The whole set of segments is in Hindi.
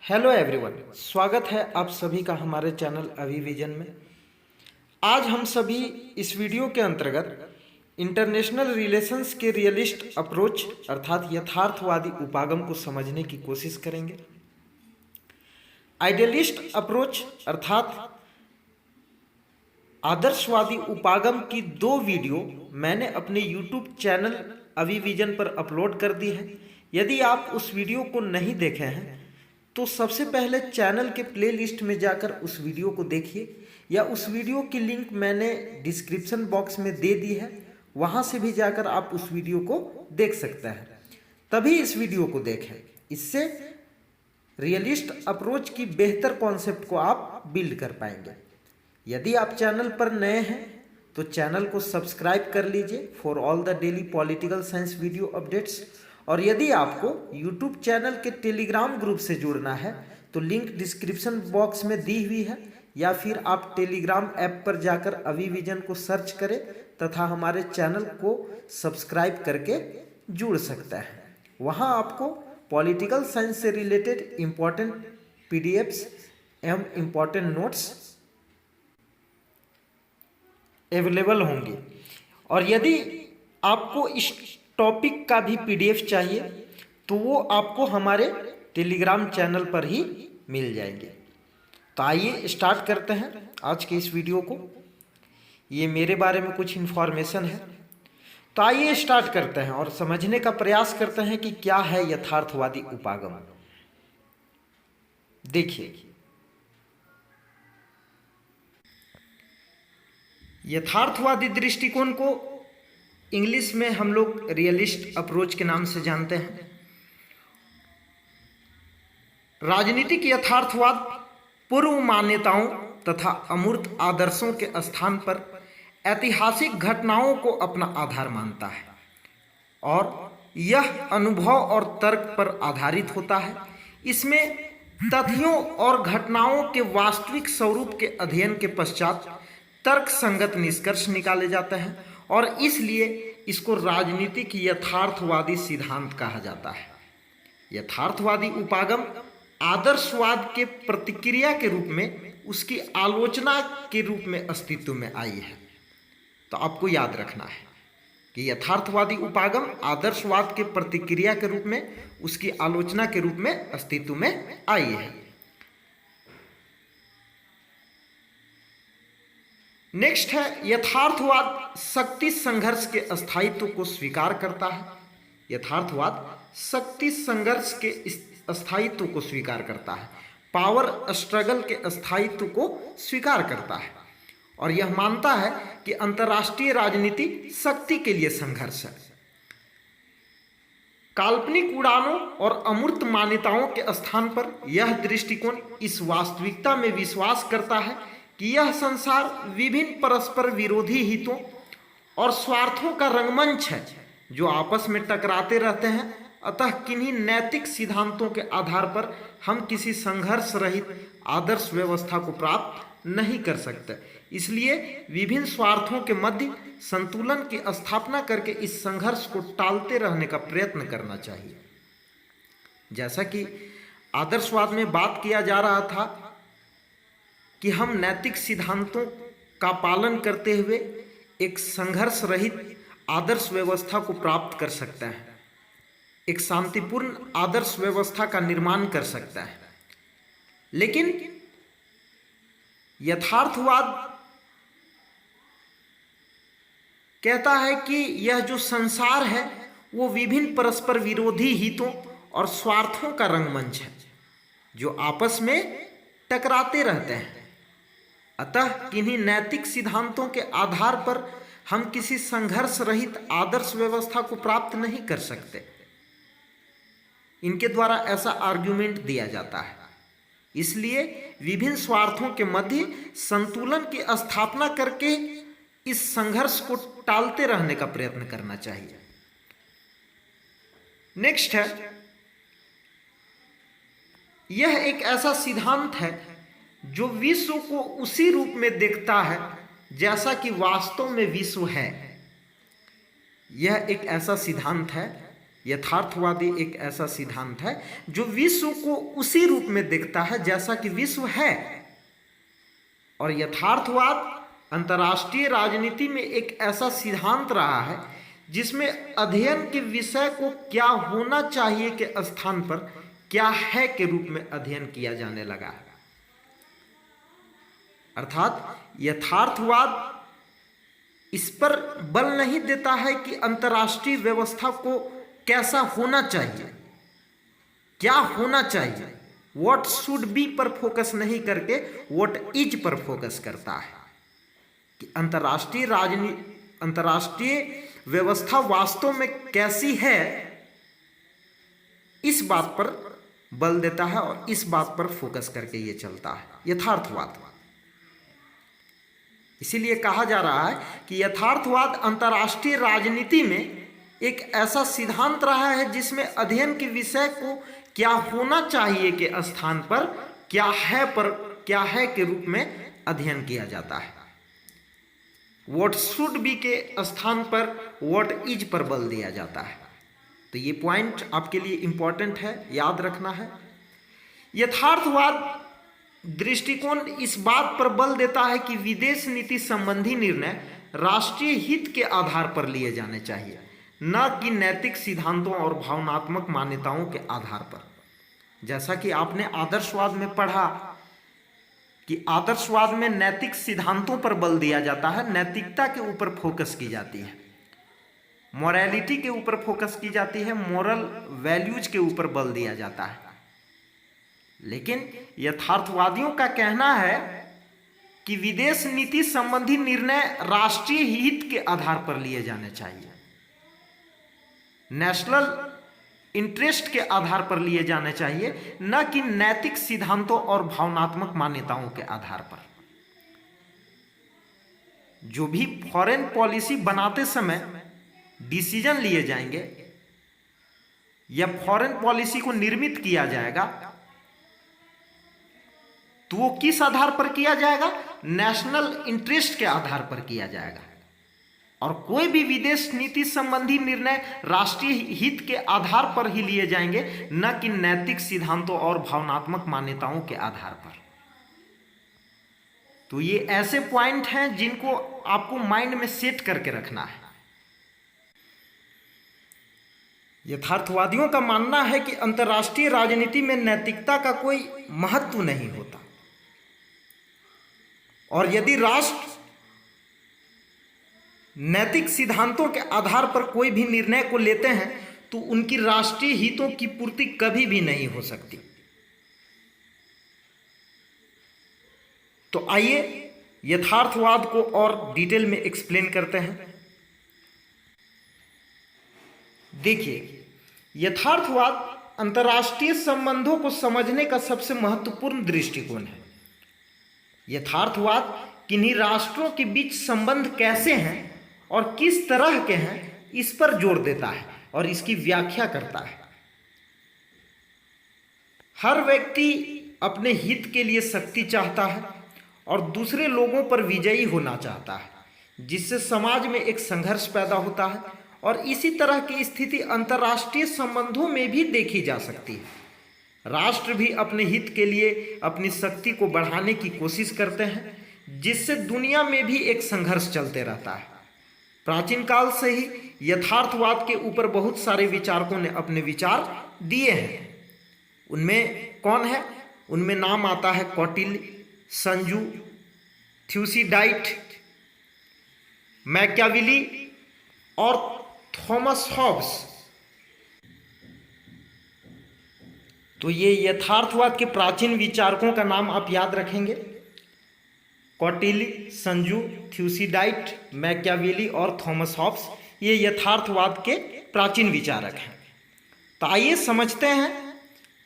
हेलो एवरीवन, स्वागत है आप सभी का हमारे चैनल अभिविजन में। आज हम सभी इस वीडियो के अंतर्गत इंटरनेशनल रिलेशंस के रियलिस्ट अप्रोच अर्थात यथार्थवादी उपागम को समझने की कोशिश करेंगे। आइडियलिस्ट अप्रोच अर्थात आदर्शवादी उपागम की 2 वीडियो मैंने अपने यूट्यूब चैनल अभिविजन पर अपलोड कर दी है। यदि आप उस वीडियो को नहीं देखे हैं तो सबसे पहले चैनल के प्लेलिस्ट में जाकर उस वीडियो को देखिए, या उस वीडियो की लिंक मैंने डिस्क्रिप्शन बॉक्स में दे दी है, वहाँ से भी जाकर आप उस वीडियो को देख सकते हैं। तभी इस वीडियो को देखें, इससे रियलिस्ट अप्रोच की बेहतर कॉन्सेप्ट को आप बिल्ड कर पाएंगे। यदि आप चैनल पर नए हैं तो चैनल को सब्सक्राइब कर लीजिए for all the daily political science video updates. और यदि आपको यूट्यूब चैनल के टेलीग्राम ग्रुप से जुड़ना है तो लिंक डिस्क्रिप्शन बॉक्स में दी हुई है, या फिर आप टेलीग्राम ऐप पर जाकर अभिविजन को सर्च करें तथा हमारे चैनल को सब्सक्राइब करके जुड़ सकते हैं। वहाँ आपको पॉलिटिकल साइंस से रिलेटेड इम्पॉर्टेंट पीडीएफ्स एवं इम्पॉर्टेंट नोट्स अवेलेबल होंगे। और यदि आपको इस टॉपिक का भी पीडीएफ चाहिए तो वो आपको हमारे टेलीग्राम चैनल पर ही मिल जाएंगे। तो आइए स्टार्ट करते हैं आज के इस वीडियो को। ये मेरे बारे में कुछ इन्फॉर्मेशन है, तो आइए स्टार्ट करते हैं और समझने का प्रयास करते हैं कि क्या है यथार्थवादी उपागम। देखिए, यथार्थवादी दृष्टिकोण को इंग्लिश में हम लोग रियलिस्ट अप्रोच के नाम से जानते हैं। राजनीतिक यथार्थवाद पूर्व मान्यताओं तथा अमूर्त आदर्शों के स्थान पर ऐतिहासिक घटनाओं को अपना आधार मानता है और यह अनुभव और तर्क पर आधारित होता है। इसमें तथ्यों और घटनाओं के वास्तविक स्वरूप के अध्ययन के पश्चात तर्क संगत निष्कर्ष निकाले जाते हैं और इसलिए इसको राजनीतिक यथार्थवादी सिद्धांत कहा जाता है। यथार्थवादी उपागम आदर्शवाद के प्रतिक्रिया के रूप में, उसकी आलोचना के रूप में अस्तित्व में आई है। तो आपको याद रखना है कि यथार्थवादी उपागम आदर्शवाद के प्रतिक्रिया के रूप में, उसकी आलोचना के रूप में अस्तित्व में आई है। नेक्स्ट है, यथार्थवाद शक्ति संघर्ष के अस्थायित्व को स्वीकार करता है। यथार्थवाद शक्ति संघर्ष के अस्थायित्व को स्वीकार करता है, पावर स्ट्रगल के अस्थायित्व को स्वीकार करता है और यह मानता है कि अंतर्राष्ट्रीय राजनीति शक्ति के लिए संघर्ष है। काल्पनिक उड़ानों और अमूर्त मान्यताओं के स्थान पर यह दृष्टिकोण इस वास्तविकता में विश्वास करता है कि यह संसार विभिन्न परस्पर विरोधी हितों और स्वार्थों का रंगमंच है जो आपस में टकराते रहते हैं। अतः किन्हीं नैतिक सिद्धांतों के आधार पर हम किसी संघर्ष रहित आदर्श व्यवस्था को प्राप्त नहीं कर सकते। इसलिए विभिन्न स्वार्थों के मध्य संतुलन की स्थापना करके इस संघर्ष को टालते रहने का प्रयत्न करना चाहिए। जैसा कि आदर्शवाद में बात किया जा रहा था कि हम नैतिक सिद्धांतों का पालन करते हुए एक संघर्ष रहित आदर्श व्यवस्था को प्राप्त कर सकते हैं, एक शांतिपूर्ण आदर्श व्यवस्था का निर्माण कर सकता है। लेकिन यथार्थवाद कहता है कि यह जो संसार है वो विभिन्न परस्पर विरोधी हितों और स्वार्थों का रंगमंच है जो आपस में टकराते रहते हैं। अतः किन्हीं नैतिक सिद्धांतों के आधार पर हम किसी संघर्ष रहित आदर्श व्यवस्था को प्राप्त नहीं कर सकते। इनके द्वारा ऐसा आर्गुमेंट दिया जाता है। इसलिए विभिन्न स्वार्थों के मध्य संतुलन की स्थापना करके इस संघर्ष को टालते रहने का प्रयत्न करना चाहिए। नेक्स्ट है, यह एक ऐसा सिद्धांत है जो विश्व को उसी रूप में देखता है जैसा कि वास्तव में विश्व है। यह एक ऐसा सिद्धांत है यथार्थवादी एक ऐसा सिद्धांत है जो विश्व को उसी रूप में देखता है जैसा कि विश्व है। और यथार्थवाद अंतर्राष्ट्रीय राजनीति में एक ऐसा सिद्धांत रहा है जिसमें अध्ययन के विषय को क्या होना चाहिए के स्थान पर क्या है के रूप में अध्ययन किया जाने लगा है। अर्थात यथार्थवाद इस पर बल नहीं देता है कि अंतर्राष्ट्रीय व्यवस्था को कैसा होना चाहिए, क्या होना चाहिए, व्हाट शुड बी पर फोकस नहीं करके व्हाट इज पर फोकस करता है कि अंतर्राष्ट्रीय व्यवस्था वास्तव में कैसी है, इस बात पर बल देता है और इस बात पर फोकस करके ये चलता है यथार्थवाद। इसीलिए कहा जा रहा है कि यथार्थवाद अंतर्राष्ट्रीय राजनीति में एक ऐसा सिद्धांत रहा है जिसमें अध्ययन के विषय को क्या होना चाहिए के स्थान पर क्या है के रूप में अध्ययन किया जाता है। व्हाट शुड बी के स्थान पर व्हाट इज पर बल दिया जाता है। तो ये पॉइंट आपके लिए इंपॉर्टेंट है, याद रखना है। यथार्थवाद दृष्टिकोण इस बात पर बल देता है कि विदेश नीति संबंधी निर्णय राष्ट्रीय हित के आधार पर लिए जाने चाहिए, न कि नैतिक सिद्धांतों और भावनात्मक मान्यताओं के आधार पर। जैसा कि आपने आदर्शवाद में पढ़ा कि आदर्शवाद में नैतिक सिद्धांतों पर बल दिया जाता है, नैतिकता के ऊपर फोकस की जाती है, मोरालिटी के ऊपर फोकस की जाती है, मोरल वैल्यूज के ऊपर बल दिया जाता है। लेकिन यथार्थवादियों का कहना है कि विदेश नीति संबंधी निर्णय राष्ट्रीय हित के आधार पर लिए जाने चाहिए, नेशनल इंटरेस्ट के आधार पर लिए जाने चाहिए, न कि नैतिक सिद्धांतों और भावनात्मक मान्यताओं के आधार पर। जो भी फॉरेन पॉलिसी बनाते समय डिसीजन लिए जाएंगे या फॉरेन पॉलिसी को निर्मित किया जाएगा तो वो किस आधार पर किया जाएगा? नेशनल इंटरेस्ट के आधार पर किया जाएगा। और कोई भी विदेश नीति संबंधी निर्णय राष्ट्रीय हित के आधार पर ही लिए जाएंगे, न कि नैतिक सिद्धांतों और भावनात्मक मान्यताओं के आधार पर। तो ये ऐसे पॉइंट हैं जिनको आपको माइंड में सेट करके रखना है। यथार्थवादियों का मानना है कि अंतर्राष्ट्रीय राजनीति में नैतिकता का कोई महत्व नहीं होता, और यदि राष्ट्र नैतिक सिद्धांतों के आधार पर कोई भी निर्णय को लेते हैं तो उनकी राष्ट्रीय हितों की पूर्ति कभी भी नहीं हो सकती। तो आइए यथार्थवाद को और डिटेल में एक्सप्लेन करते हैं। देखिए, यथार्थवाद अंतर्राष्ट्रीय संबंधों को समझने का सबसे महत्वपूर्ण दृष्टिकोण है। यथार्थवाद किन्हीं राष्ट्रों के बीच संबंध कैसे हैं और किस तरह के हैं, इस पर जोर देता है और इसकी व्याख्या करता है। हर व्यक्ति अपने हित के लिए शक्ति चाहता है और दूसरे लोगों पर विजयी होना चाहता है, जिससे समाज में एक संघर्ष पैदा होता है। और इसी तरह की स्थिति अंतर्राष्ट्रीय संबंधों में भी देखी जा सकती है। राष्ट्र भी अपने हित के लिए अपनी शक्ति को बढ़ाने की कोशिश करते हैं, जिससे दुनिया में भी एक संघर्ष चलते रहता है। प्राचीन काल से ही यथार्थवाद के ऊपर बहुत सारे विचारकों ने अपने विचार दिए हैं। उनमें कौन है? उनमें नाम आता है कौटिल्य, संजू, थ्यूसिडाइट, मैकियावेली और थॉमस हॉब्स। तो ये यथार्थवाद के प्राचीन विचारकों का नाम आप याद रखेंगे। कौटिल्य, संजू, थ्यूसिडाइट, मैकियावेली और थॉमस हॉब्स, ये यथार्थवाद के प्राचीन विचारक हैं। तो आइए समझते हैं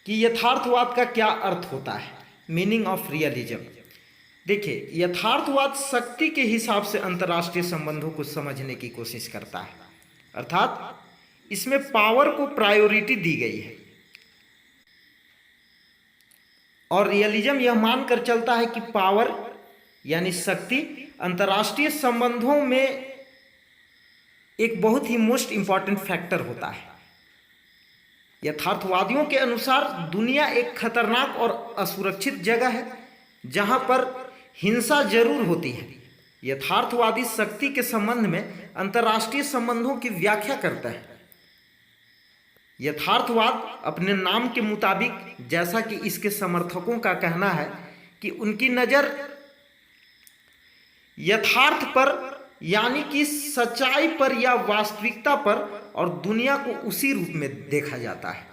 कि यथार्थवाद का क्या अर्थ होता है, मीनिंग ऑफ रियलिज्म। देखिए, यथार्थवाद शक्ति के हिसाब से अंतर्राष्ट्रीय संबंधों को समझने की कोशिश करता है, अर्थात इसमें पावर को प्रायोरिटी दी गई है। और रियलिज्म यह मानकर चलता है कि पावर यानी शक्ति अंतर्राष्ट्रीय संबंधों में एक बहुत ही मोस्ट इंपॉर्टेंट फैक्टर होता है। यथार्थवादियों के अनुसार दुनिया एक खतरनाक और असुरक्षित जगह है जहां पर हिंसा जरूर होती है। यथार्थवादी शक्ति के संबंध में अंतर्राष्ट्रीय संबंधों की व्याख्या करता है। यथार्थवाद अपने नाम के मुताबिक, जैसा कि इसके समर्थकों का कहना है कि उनकी नज़र यथार्थ पर यानी कि सच्चाई पर या वास्तविकता पर और दुनिया को उसी रूप में देखा जाता है।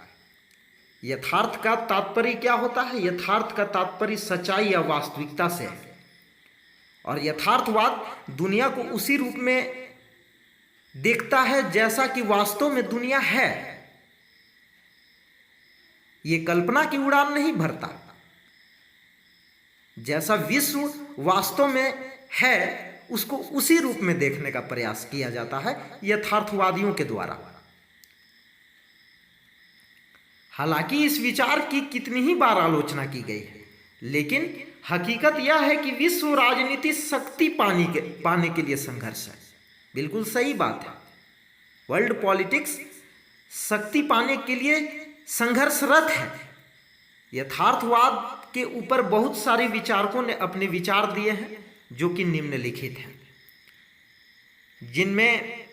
यथार्थ का तात्पर्य क्या होता है? यथार्थ का तात्पर्य सच्चाई या वास्तविकता से है और यथार्थवाद दुनिया को उसी रूप में देखता है जैसा कि वास्तव में दुनिया है। ये कल्पना की उड़ान नहीं भरता। जैसा विश्व वास्तव में है उसको उसी रूप में देखने का प्रयास किया जाता है यथार्थवादियों के द्वारा। हालांकि इस विचार की कितनी ही बार आलोचना की गई है, लेकिन हकीकत यह है कि विश्व राजनीति शक्ति पाने के लिए संघर्ष है। बिल्कुल सही बात है। वर्ल्ड पॉलिटिक्स शक्ति पाने के लिए संघर्षरत है। यथार्थवाद के ऊपर बहुत सारे विचारकों ने अपने विचार दिए हैं जो कि निम्नलिखित हैं, जिनमें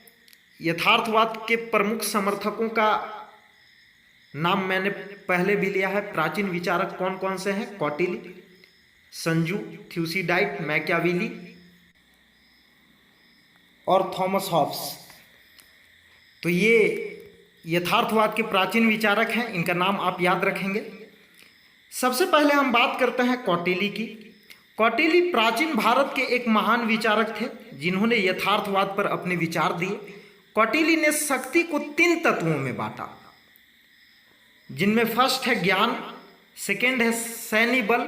यथार्थवाद के प्रमुख समर्थकों का नाम मैंने पहले भी लिया है। प्राचीन विचारक कौन कौन से हैं? कौटिल्य, संजू, थ्यूसिडाइट, मैकियावेली और थॉमस हॉब्स। तो ये यथार्थवाद के प्राचीन विचारक हैं, इनका नाम आप याद रखेंगे। सबसे पहले हम बात करते हैं कौटिल्य की। कौटिल्य प्राचीन भारत के एक महान विचारक थे जिन्होंने यथार्थवाद पर अपने विचार दिए। कौटिल्य ने शक्ति को 3 तत्वों में बांटा, जिनमें फर्स्ट है ज्ञान, सेकेंड है सैन्य बल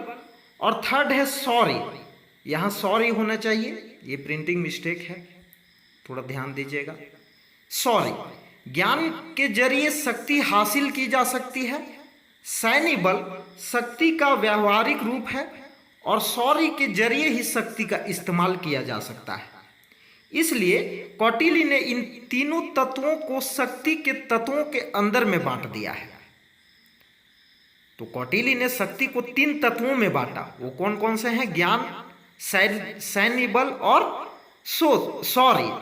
और थर्ड है शौर्य। यहाँ शौर्य होना चाहिए, ये प्रिंटिंग मिस्टेक है, थोड़ा ध्यान दीजिएगा। शौर्य, ज्ञान के जरिए शक्ति हासिल की जा सकती है, सैन्य बल शक्ति का व्यावहारिक रूप है और शौर्य के जरिए ही शक्ति का इस्तेमाल किया जा सकता है। इसलिए कौटिल्य ने इन तीनों तत्वों को शक्ति के तत्वों के अंदर में बांट दिया है। तो कौटिल्य ने शक्ति को 3 तत्वों में बांटा। वो कौन कौन से हैं? ज्ञान, सैन्य बल और शौर्य।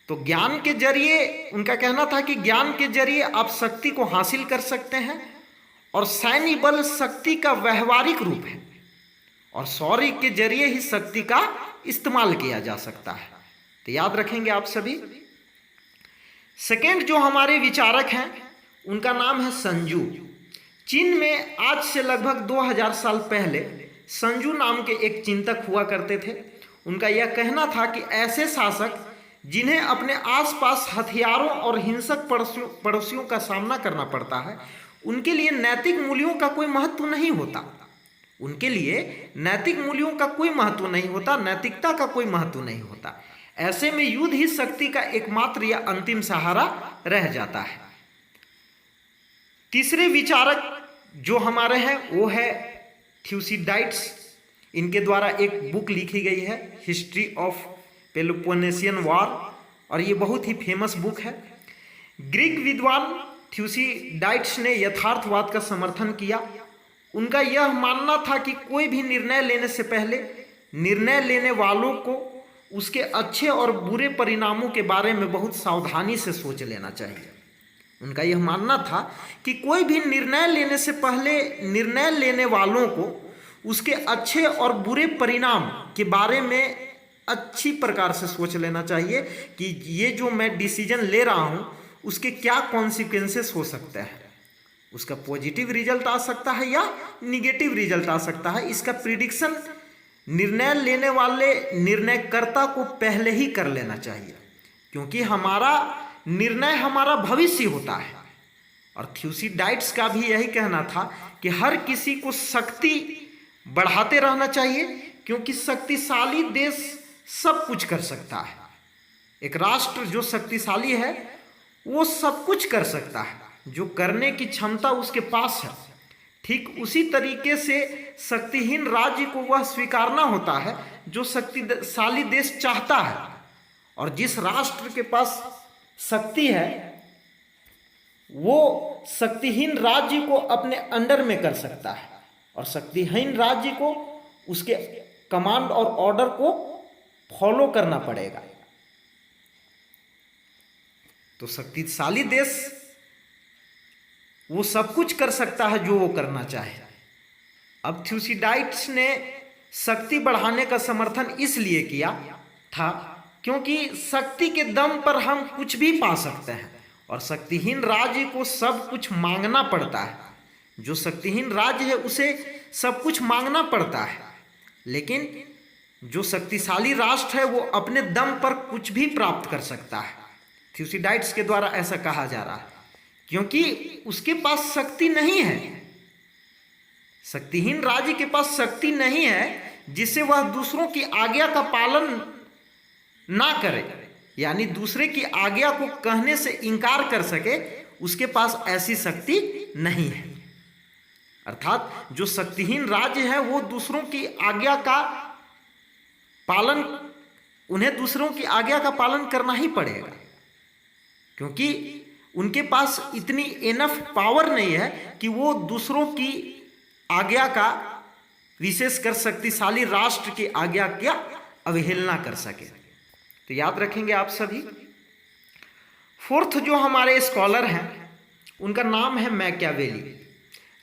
तो ज्ञान के जरिए उनका कहना था कि ज्ञान के जरिए आप शक्ति को हासिल कर सकते हैं और सैन्य बल शक्ति का व्यवहारिक रूप है और शौर्य के जरिए ही शक्ति का इस्तेमाल किया जा सकता है। तो याद रखेंगे आप सभी। सेकेंड जो हमारे विचारक हैं उनका नाम है संजू। चीन में आज से लगभग 2000 साल पहले संजू नाम के एक चिंतक हुआ करते थे। उनका यह कहना था कि ऐसे शासक जिन्हें अपने आसपास हथियारों और हिंसक पड़ोसियों का सामना करना पड़ता है, उनके लिए नैतिक मूल्यों का कोई महत्व नहीं होता। उनके लिए नैतिक मूल्यों का कोई महत्व नहीं होता, नैतिकता का कोई महत्व नहीं होता। ऐसे में युद्ध ही शक्ति का एकमात्र या अंतिम सहारा रह जाता है। तीसरे विचारक जो हमारे हैं वो है थ्यूसिडाइट्स। इनके द्वारा एक बुक लिखी गई है, हिस्ट्री ऑफ पेलोपोनेशियन वॉर, और ये बहुत ही फेमस बुक है। ग्रीक विद्वान थ्यूसिडाइट्स ने यथार्थवाद का समर्थन किया। उनका यह मानना था कि कोई भी निर्णय लेने से पहले निर्णय लेने वालों को उसके अच्छे और बुरे परिणामों के बारे में बहुत सावधानी से सोच लेना चाहिए। उनका यह मानना था कि कोई भी निर्णय लेने से पहले निर्णय लेने वालों को उसके अच्छे और बुरे परिणाम के बारे में अच्छी प्रकार से सोच लेना चाहिए कि ये जो मैं डिसीजन ले रहा हूँ उसके क्या कॉन्सिक्वेंसेस हो सकते हैं। उसका पॉजिटिव रिजल्ट आ सकता है या निगेटिव रिजल्ट आ सकता है। इसका प्रिडिक्शन निर्णय लेने वाले निर्णयकर्ता को पहले ही कर लेना चाहिए, क्योंकि हमारा निर्णय हमारा भविष्य होता है। और थ्यूसिडाइट्स का भी यही कहना था कि हर किसी को शक्ति बढ़ाते रहना चाहिए, क्योंकि शक्तिशाली देश सब कुछ कर सकता है। एक राष्ट्र जो शक्तिशाली है वो सब कुछ कर सकता है, जो करने की क्षमता उसके पास है। ठीक उसी तरीके से शक्तिहीन राज्य को वह स्वीकारना होता है जो शक्तिशाली देश चाहता है। और जिस राष्ट्र के पास शक्ति है वो शक्तिहीन राज्य को अपने अंडर में कर सकता है और शक्तिहीन राज्य को उसके कमांड और ऑर्डर को फॉलो करना पड़ेगा। तो शक्तिशाली देश वो सब कुछ कर सकता है जो वो करना चाहे। अब थ्यूसिडाइड्स ने शक्ति बढ़ाने का समर्थन इसलिए किया था क्योंकि शक्ति के दम पर हम कुछ भी पा सकते हैं और शक्तिहीन राज्य को सब कुछ मांगना पड़ता है। जो शक्तिहीन राज्य है उसे सब कुछ मांगना पड़ता है, लेकिन जो शक्तिशाली राष्ट्र है वो अपने दम पर कुछ भी प्राप्त कर सकता है। थ्यूसिडाइड्स के द्वारा ऐसा कहा जा रहा है क्योंकि उसके पास शक्ति नहीं है। शक्तिहीन राज्य के पास शक्ति नहीं है जिससे वह दूसरों की आज्ञा का पालन ना करे, यानी दूसरे की आज्ञा को कहने से इनकार कर सके, उसके पास ऐसी शक्ति नहीं है। अर्थात जो शक्तिहीन राज्य है वो दूसरों की आज्ञा का पालन, उन्हें दूसरों की आज्ञा का पालन करना ही पड़ेगा क्योंकि उनके पास इतनी इनफ पावर नहीं है कि वो दूसरों की आज्ञा का, विशेषकर शक्तिशाली राष्ट्र की आज्ञा का अवहेलना कर सके। तो याद रखेंगे आप सभी। फोर्थ जो हमारे स्कॉलर हैं उनका नाम है मैकियावेली।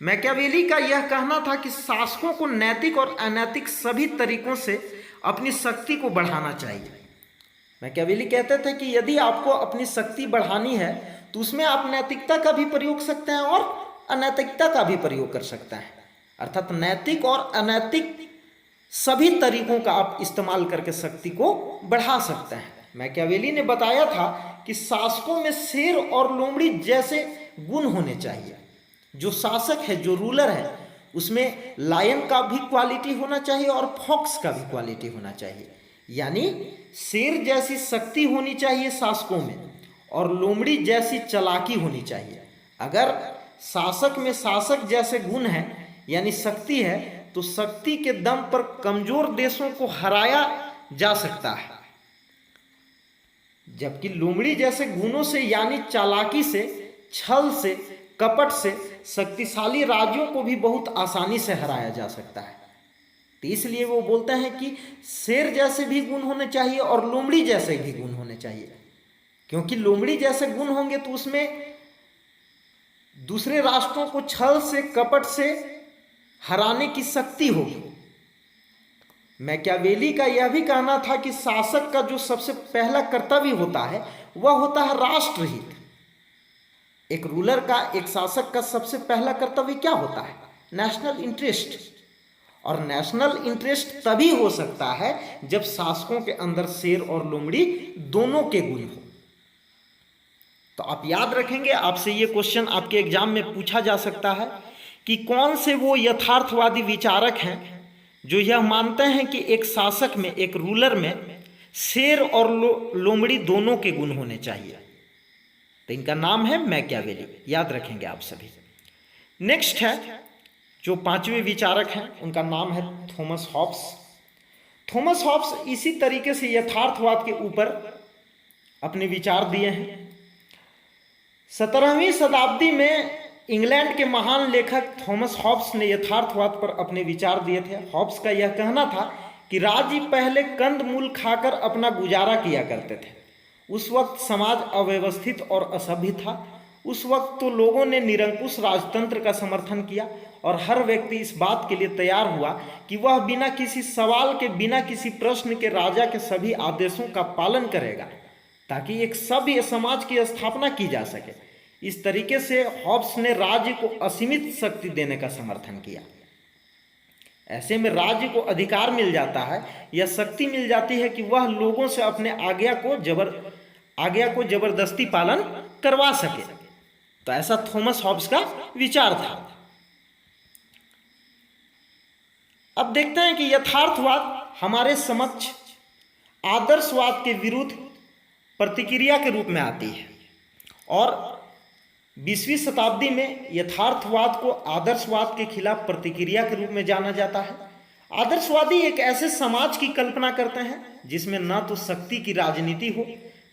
मैकियावेली का यह कहना था कि शासकों को नैतिक और अनैतिक सभी तरीकों से अपनी शक्ति को बढ़ाना चाहिए। मैकियावेली कहते थे कि यदि आपको अपनी शक्ति बढ़ानी है तो उसमें आप नैतिकता का भी प्रयोग सकते हैं और अनैतिकता का भी प्रयोग कर सकते हैं। अर्थात नैतिक और अनैतिक सभी तरीकों का आप इस्तेमाल करके शक्ति को बढ़ा सकते हैं। मैकियावेली ने बताया था कि शासकों में शेर और लोमड़ी जैसे गुण होने चाहिए। जो शासक है, जो रूलर है, उसमें लायन का भी क्वालिटी होना चाहिए और फॉक्स का भी क्वालिटी होना चाहिए, यानी शेर जैसी शक्ति होनी चाहिए शासकों में और लोमड़ी जैसी चालाकी होनी चाहिए। अगर शासक में शासक जैसे गुण हैं यानी शक्ति है तो शक्ति के दम पर कमजोर देशों को हराया जा सकता है, जबकि लोमड़ी जैसे गुणों से यानी चालाकी से, छल से, कपट से शक्तिशाली राज्यों को भी बहुत आसानी से हराया जा सकता है। तो इसलिए वो बोलते हैं कि शेर जैसे भी गुण होने चाहिए और लोमड़ी जैसे भी गुण होने चाहिए, क्योंकि लोमड़ी जैसे गुण होंगे तो उसमें दूसरे राष्ट्रों को छल से, कपट से हराने की शक्ति होगी। मैकियावेली का यह भी कहना था कि शासक का जो सबसे पहला कर्तव्य होता है वह होता है राष्ट्रहित। एक रूलर का, एक शासक का सबसे पहला कर्तव्य क्या होता है? National interest. और नेशनल इंटरेस्ट तभी हो सकता है जब शासकों के अंदर शेर और लोमड़ी दोनों के गुण हो। तो आप याद रखेंगे, आपसे ये क्वेश्चन आपके एग्जाम में पूछा जा सकता है कि कौन से वो यथार्थवादी विचारक हैं जो यह मानते हैं कि एक शासक में, एक रूलर में शेर और लोमड़ी दोनों के गुण होने चाहिए। तो इनका नाम है मैकियावेली, याद रखेंगे आप सभी। नेक्स्ट है जो पांचवें विचारक हैं, उनका नाम है थॉमस हॉब्स। थॉमस हॉब्स इसी तरीके से यथार्थवाद के ऊपर अपने विचार दिए हैं। 17वीं शताब्दी में इंग्लैंड के महान लेखक थॉमस हॉब्स ने यथार्थवाद पर अपने विचार दिए थे। हॉब्स का यह कहना था कि राज्य पहले कंद मूल खाकर अपना गुजारा किया करते थे। उस वक्त समाज अव्यवस्थित और असभ्य था। उस वक्त तो लोगों ने निरंकुश राजतंत्र का समर्थन किया और हर व्यक्ति इस बात के लिए तैयार हुआ कि वह बिना किसी सवाल के, बिना किसी प्रश्न के राजा के सभी आदेशों का पालन करेगा ताकि एक सभ्य समाज की स्थापना की जा सके। इस तरीके से हॉब्स ने राज्य को असीमित शक्ति देने का समर्थन किया। ऐसे में राज्य को अधिकार मिल जाता है या शक्ति मिल जाती है कि वह लोगों से अपने आज्ञा को जबरदस्ती पालन करवा सके। तो ऐसा थॉमस हॉब्स का विचार था। अब देखते हैं कि यथार्थवाद हमारे समक्ष आदर्शवाद के विरुद्ध प्रतिक्रिया के रूप में आती है और 20वीं शताब्दी में यथार्थवाद को आदर्शवाद के खिलाफ प्रतिक्रिया के रूप में जाना जाता है। आदर्शवादी एक ऐसे समाज की कल्पना करते हैं जिसमें न तो शक्ति की राजनीति हो,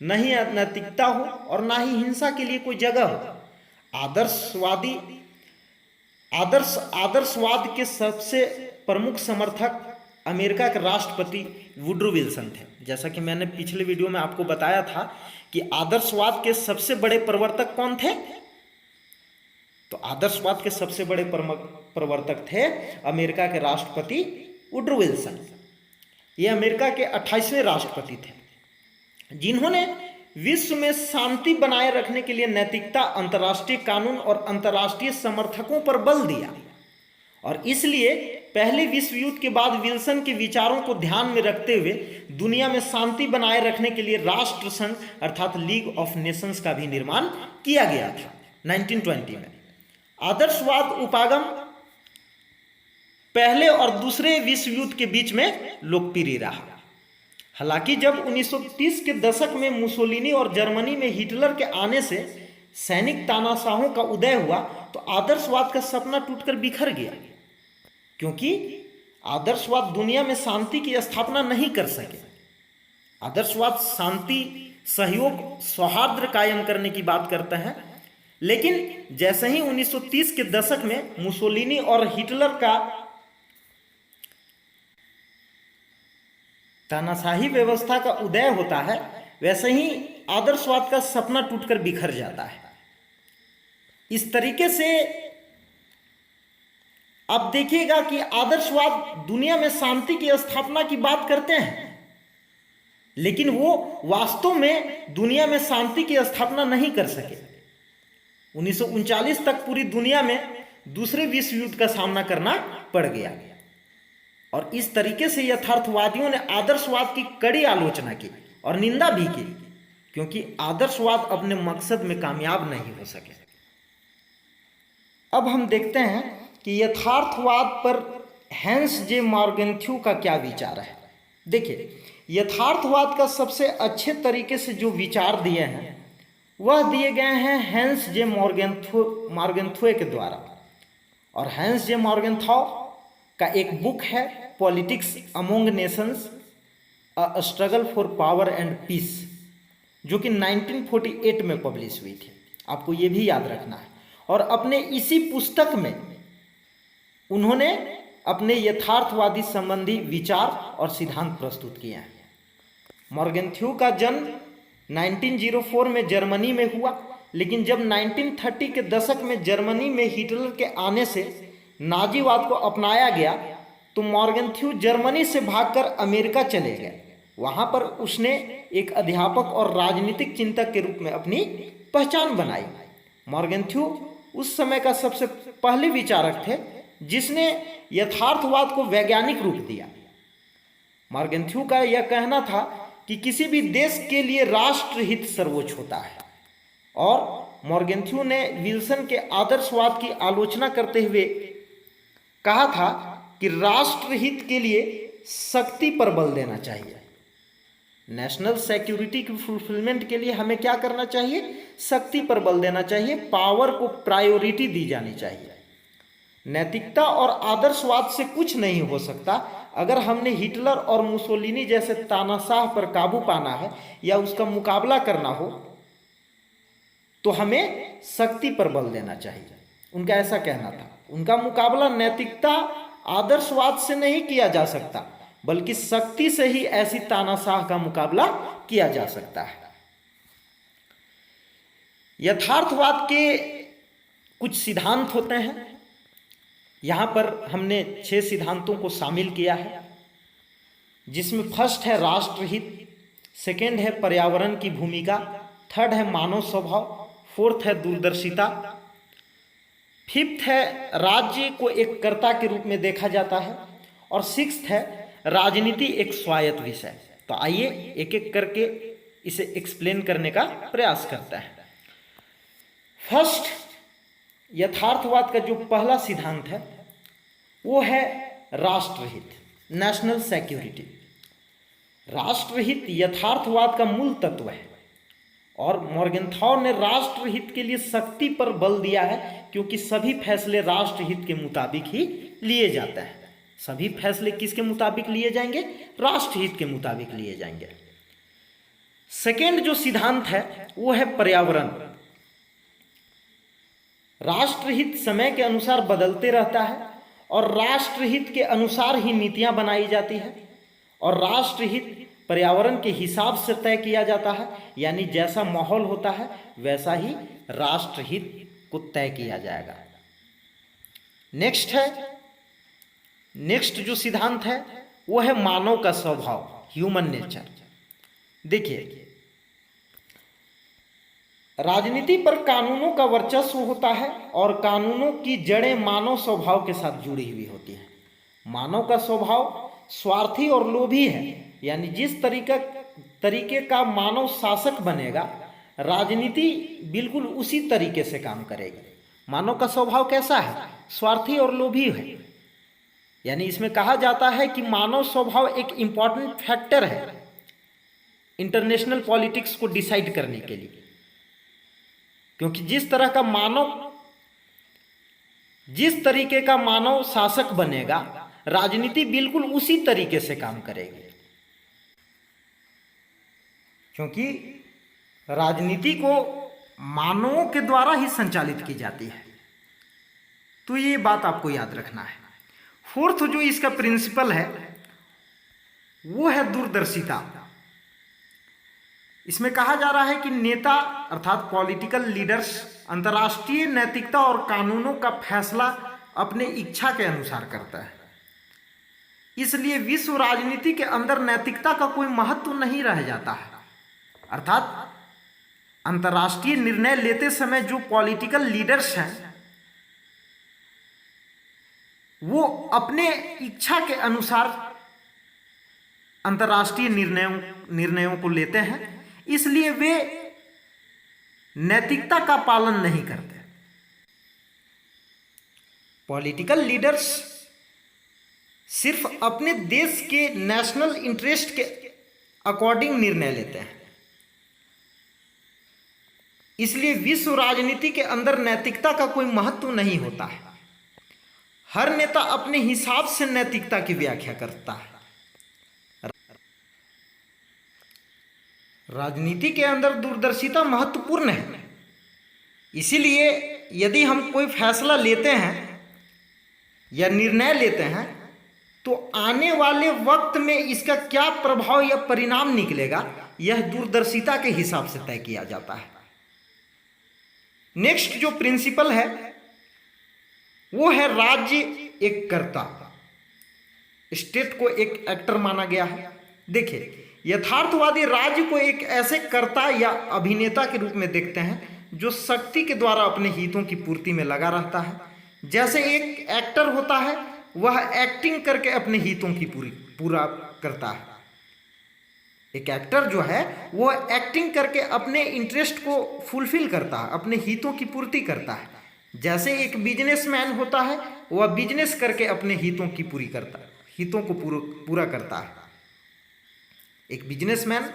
न ही नैतिकता हो और न ही हिंसा के लिए कोई जगह हो। आदर्शवादी आदर्शवाद के सबसे प्रमुख समर्थक अमेरिका के राष्ट्रपति वुडरो विल्सन थे। जैसा कि मैंने पिछले वीडियो में आपको बताया था कि आदर्शवाद के सबसे बड़े प्रवर्तक कौन थे, तो आदर्शवाद के सबसे बड़े प्रवर्तक थे अमेरिका के राष्ट्रपति वुडरो विल्सन। ये अमेरिका के 28वें राष्ट्रपति थे जिन्होंने विश्व में शांति बनाए रखने के लिए नैतिकता, अंतर्राष्ट्रीय कानून और अंतर्राष्ट्रीय समर्थकों पर बल दिया। और इसलिए पहले विश्व युद्ध के बाद विल्सन के विचारों को ध्यान में रखते हुए दुनिया में शांति बनाए रखने के लिए राष्ट्र संघ अर्थात लीग ऑफ नेशंस का भी निर्माण किया गया था 1920 में। आदर्शवाद उपागम पहले और दूसरे विश्व युद्ध के बीच में लोकप्रिय रहा। हालांकि जब 1930 के दशक में मुसोलिनी और जर्मनी में हिटलर के आने से सैनिक तानाशाहों का उदय हुआ तो आदर्शवाद का सपना टूटकर बिखर गया, क्योंकि आदर्शवाद दुनिया में शांति की स्थापना नहीं कर सके। आदर्शवाद शांति, सहयोग, सौहार्द कायम करने की बात करता है, लेकिन जैसे ही 1930 के दशक में मुसोलिनी और हिटलर का तानाशाही व्यवस्था का उदय होता है, वैसे ही आदर्शवाद का सपना टूटकर बिखर जाता है। इस तरीके से आप देखिएगा कि आदर्शवाद दुनिया में शांति की स्थापना की बात करते हैं, लेकिन वो वास्तव में दुनिया में शांति की स्थापना नहीं कर सके। 1939 तक पूरी दुनिया में दूसरे विश्व युद्ध का सामना करना पड़ गया और इस तरीके से यथार्थवादियों ने आदर्शवाद की कड़ी आलोचना की और निंदा भी की, क्योंकि आदर्शवाद अपने मकसद में कामयाब नहीं हो सके। अब हम देखते हैं कि यथार्थवाद पर हैंस जे मॉर्गेंथ्यू का क्या विचार है। देखिए, यथार्थवाद का सबसे अच्छे तरीके से जो विचार दिए हैं वह दिए गए हैं हैंस जे मॉर्गेंथ्यू के द्वारा। और हैंस जे मॉर्गेंथ्यू का एक बुक है politics among nations, a struggle for power and peace, जो कि 1948 में पब्लिश हुई थी। आपको ये भी याद रखना है। और अपने इसी पुस्तक में उन्होंने अपने यथार्थवादी संबंधी विचार और सिद्धांत प्रस्तुत किए हैं। मॉर्गेंथ्यू का जन्म 1904 में जर्मनी में हुआ, लेकिन जब 1930 के दशक में जर्मनी में हिटलर के आने से नाजीवाद को अपनाया गया तो मॉर्गेंथ्यू जर्मनी से भागकर अमेरिका चले गए। वहां पर उसने एक अध्यापक और राजनीतिक चिंतक के रूप में अपनी पहचान बनाई। मॉर्गेंथ्यू उस समय का सबसे पहले विचारक थे जिसने यथार्थवाद को वैज्ञानिक रूप दिया। मॉर्गेंथ्यू का यह कहना था कि किसी भी देश के लिए राष्ट्रहित सर्वोच्च होता है, और मॉर्गेंथ्यू ने विल्सन के आदर्शवाद की आलोचना करते हुए कहा था कि राष्ट्रहित के लिए शक्ति पर बल देना चाहिए। नेशनल सिक्योरिटी की फुलफिलमेंट के लिए हमें क्या करना चाहिए? शक्ति पर बल देना चाहिए, पावर को प्रायोरिटी दी जानी चाहिए। नैतिकता और आदर्शवाद से कुछ नहीं हो सकता। अगर हमने हिटलर और मुसोलिनी जैसे तानाशाह पर काबू पाना है या उसका मुकाबला करना हो तो हमें शक्ति पर बल देना चाहिए। उनका ऐसा कहना था। उनका मुकाबला नैतिकता, आदर्शवाद से नहीं किया जा सकता, बल्कि शक्ति से ही ऐसी तानाशाह का मुकाबला किया जा सकता है। यथार्थवाद के कुछ सिद्धांत होते हैं। यहां पर हमने 6 सिद्धांतों को शामिल किया है, जिसमें फर्स्ट है राष्ट्रहित, सेकेंड है पर्यावरण की भूमिका, थर्ड है मानव स्वभाव, फोर्थ है दूरदर्शिता, फिफ्थ है राज्य को एक कर्ता के रूप में देखा जाता है, और सिक्स्थ है राजनीति एक स्वायत्त विषय। तो आइए एक एक करके इसे एक्सप्लेन करने का प्रयास करता है। फर्स्ट, यथार्थवाद का जो पहला सिद्धांत है वो है राष्ट्रहित, नेशनल सिक्योरिटी। राष्ट्रहित यथार्थवाद का मूल तत्व है और मॉर्गेंथ्यू ने राष्ट्रहित के लिए शक्ति पर बल दिया है, क्योंकि सभी फैसले राष्ट्रहित के मुताबिक ही लिए जाते हैं। सभी फैसले किसके मुताबिक लिए जाएंगे? राष्ट्रहित के मुताबिक लिए जाएंगे। सेकेंड जो सिद्धांत है वो है पर्यावरण। राष्ट्रहित समय के अनुसार बदलते रहता है और राष्ट्रहित के अनुसार ही नीतियां बनाई जाती है और राष्ट्रहित पर्यावरण के हिसाब से तय किया जाता है, यानी जैसा माहौल होता है वैसा ही राष्ट्रहित को तय किया जाएगा। नेक्स्ट जो सिद्धांत है वो है मानव का स्वभाव, ह्यूमन नेचर। देखिए, राजनीति पर कानूनों का वर्चस्व होता है और कानूनों की जड़ें मानव स्वभाव के साथ जुड़ी हुई होती है। मानव का स्वभाव स्वार्थी और लोभी है, यानी जिस तरीके का मानव शासक बनेगा, राजनीति बिल्कुल उसी तरीके से काम करेगी। मानव का स्वभाव कैसा है? स्वार्थी और लोभी है, यानी इसमें कहा जाता है कि मानव स्वभाव एक इंपॉर्टेंट फैक्टर है इंटरनेशनल पॉलिटिक्स को डिसाइड करने के लिए, क्योंकि जिस तरीके का मानव शासक बनेगा, राजनीति बिल्कुल उसी तरीके से काम करेगी, क्योंकि राजनीति को मानवों के द्वारा ही संचालित की जाती है। तो ये बात आपको याद रखना है। फोर्थ जो इसका प्रिंसिपल है वो है दूरदर्शिता। इसमें कहा जा रहा है कि नेता अर्थात पॉलिटिकल लीडर्स अंतर्राष्ट्रीय नैतिकता और कानूनों का फैसला अपने इच्छा के अनुसार करता है। इसलिए विश्व राजनीति के अंदर नैतिकता का कोई महत्व नहीं रह जाता है। अर्थात अंतर्राष्ट्रीय निर्णय लेते समय जो पॉलिटिकल लीडर्स हैं वो अपने इच्छा के अनुसार अंतर्राष्ट्रीय निर्णयों को लेते हैं, इसलिए वे नैतिकता का पालन नहीं करते। पॉलिटिकल लीडर्स सिर्फ अपने देश के नेशनल इंटरेस्ट के अकॉर्डिंग निर्णय लेते हैं। इसलिए विश्व राजनीति के अंदर नैतिकता का कोई महत्व नहीं होता है। हर नेता अपने हिसाब से नैतिकता की व्याख्या करता है। राजनीति के अंदर दूरदर्शिता महत्वपूर्ण है। इसीलिए यदि हम कोई फैसला लेते हैं या निर्णय लेते हैं तो आने वाले वक्त में इसका क्या प्रभाव या परिणाम निकलेगा, यह दूरदर्शिता के हिसाब से तय किया जाता है। नेक्स्ट जो प्रिंसिपल है वो है राज्य एक कर्ता, स्टेट को एक एक्टर माना गया है। देखिए, यथार्थवादी राज्य को एक ऐसे कर्ता या अभिनेता के रूप में देखते हैं जो शक्ति के द्वारा अपने हितों की पूर्ति में लगा रहता है। जैसे एक एक्टर होता है, वह एक्टिंग करके अपने हितों की पूरा करता है। एक एक्टर जो है वो एक्टिंग करके अपने इंटरेस्ट को फुलफिल करता है, अपने हितों की पूर्ति करता है। जैसे एक बिजनेसमैन होता है, वह बिजनेस करके अपने हितों को पूरा करता है। एक बिजनेसमैन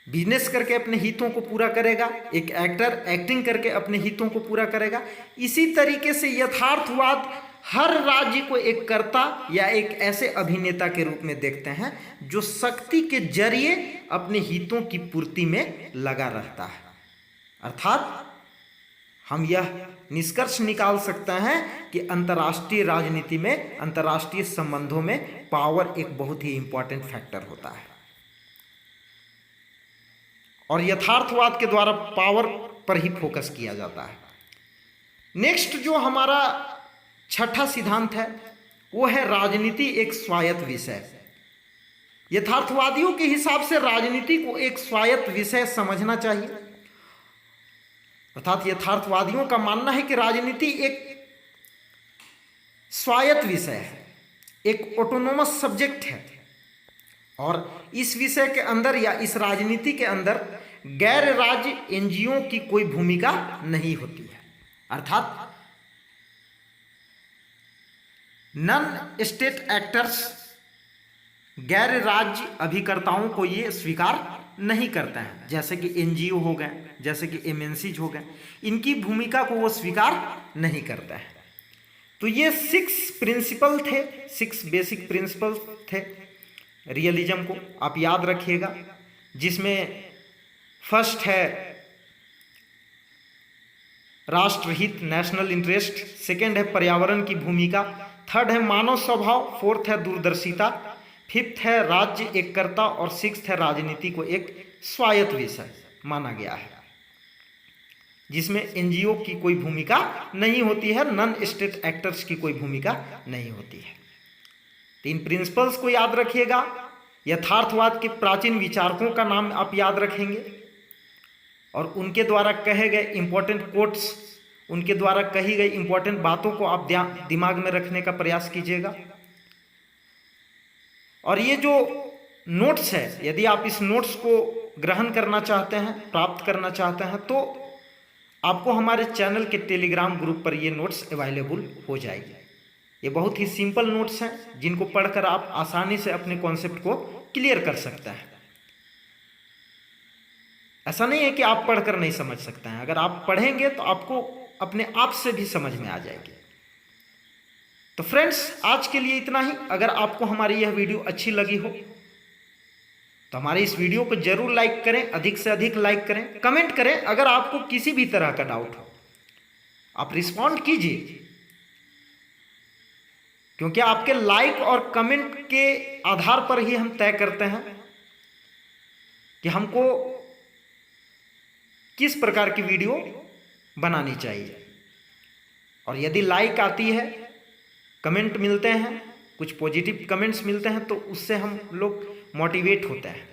बिजनेस करके अपने हितों को पूरा करेगा, एक एक्टर एक्टिंग करके अपने हितों को पूरा करेगा। इसी तरीके से यथार्थवाद हर राज्य को एक कर्ता या एक ऐसे अभिनेता के रूप में देखते हैं जो शक्ति के जरिए अपने हितों की पूर्ति में लगा रहता है। अर्थात हम यह निष्कर्ष निकाल सकते हैं कि अंतर्राष्ट्रीय राजनीति में, अंतर्राष्ट्रीय संबंधों में पावर एक बहुत ही इंपॉर्टेंट फैक्टर होता है और यथार्थवाद के द्वारा पावर पर ही फोकस किया जाता है। नेक्स्ट जो हमारा छठा सिद्धांत है वो है राजनीति एक स्वायत्त विषय। यथार्थवादियों के हिसाब से राजनीति को एक स्वायत्त विषय समझना चाहिए। अर्थात यथार्थवादियों का मानना है कि राजनीति एक स्वायत्त विषय है, एक ऑटोनोमस सब्जेक्ट है और इस विषय के अंदर या इस राजनीति के अंदर गैर राज्य एनजीओ की कोई भूमिका नहीं होती है। अर्थात नॉन स्टेट एक्टर्स, गैर राज्य अभिकर्ताओं को ये स्वीकार नहीं करते हैं। जैसे कि एनजीओ हो गए, जैसे कि एमएनसीज हो गए, इनकी भूमिका को वो स्वीकार नहीं करते हैं। तो ये 6 प्रिंसिपल थे, 6 बेसिक प्रिंसिपल थे रियलिज्म को, आप याद रखिएगा। जिसमें फर्स्ट है राष्ट्रहित, नेशनल इंटरेस्ट। सेकंड है पर्यावरण की भूमिका। थर्ड है मानव स्वभाव। फोर्थ है दूरदर्शिता। फिफ्थ है राज्य एककर्ता। और सिक्स्थ है राजनीति को एक स्वायत्त विषय माना गया है, जिसमें एनजीओ की कोई भूमिका नहीं होती है, नॉन स्टेट एक्टर्स की कोई भूमिका नहीं होती है। तो इन प्रिंसिपल्स को याद रखिएगा। यथार्थवाद के प्राचीन विचारकों का नाम आप याद रखेंगे और उनके द्वारा कहे गए इंपॉर्टेंट कोट्स, उनके द्वारा कही गई इंपॉर्टेंट बातों को आप दिमाग में रखने का प्रयास कीजिएगा। और ये जो नोट्स है, यदि आप इस नोट्स को ग्रहण करना चाहते हैं, प्राप्त करना चाहते हैं, तो आपको हमारे चैनल के टेलीग्राम ग्रुप पर ये नोट्स अवेलेबल हो जाएगी। ये बहुत ही सिंपल नोट्स हैं जिनको पढ़कर आप आसानी से अपने कॉन्सेप्ट को क्लियर कर सकते हैं। ऐसा नहीं है कि आप पढ़कर नहीं समझ सकते हैं, अगर आप पढ़ेंगे तो आपको अपने आप से भी समझ में आ जाएगी। तो फ्रेंड्स, आज के लिए इतना ही। अगर आपको हमारी यह वीडियो अच्छी लगी हो तो हमारे इस वीडियो को जरूर लाइक करें, अधिक से अधिक लाइक करें, कमेंट करें। अगर आपको किसी भी तरह का डाउट हो आप रिस्पॉन्ड कीजिए, क्योंकि आपके लाइक और कमेंट के आधार पर ही हम तय करते हैं कि हमको किस प्रकार की वीडियो बनानी चाहिए। और यदि लाइक आती है, कमेंट मिलते हैं, कुछ पॉजिटिव कमेंट्स मिलते हैं, तो उससे हम लोग मोटिवेट होते हैं।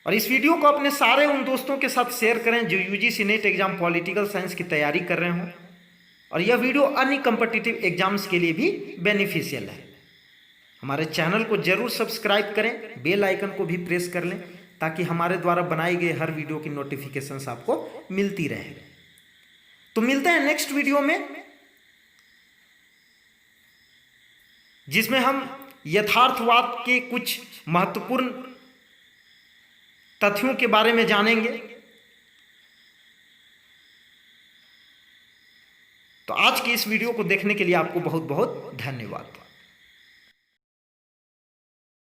और इस वीडियो को अपने सारे उन दोस्तों के साथ शेयर करें जो UGC net exam political science की तैयारी कर रहे हों। और यह वीडियो अन्य कॉम्पिटिटिव एग्जाम्स के लिए भी बेनिफिशियल है। हमारे चैनल को जरूर सब्सक्राइब करें, बेल आइकन को भी प्रेस कर लें, ताकि हमारे द्वारा बनाई गई हर वीडियो की नोटिफिकेशंस आपको मिलती रहे। तो मिलते हैं नेक्स्ट वीडियो में, जिसमें हम यथार्थवाद के कुछ महत्वपूर्ण तथ्यों के बारे में जानेंगे। तो आज की इस वीडियो को देखने के लिए आपको बहुत बहुत धन्यवाद।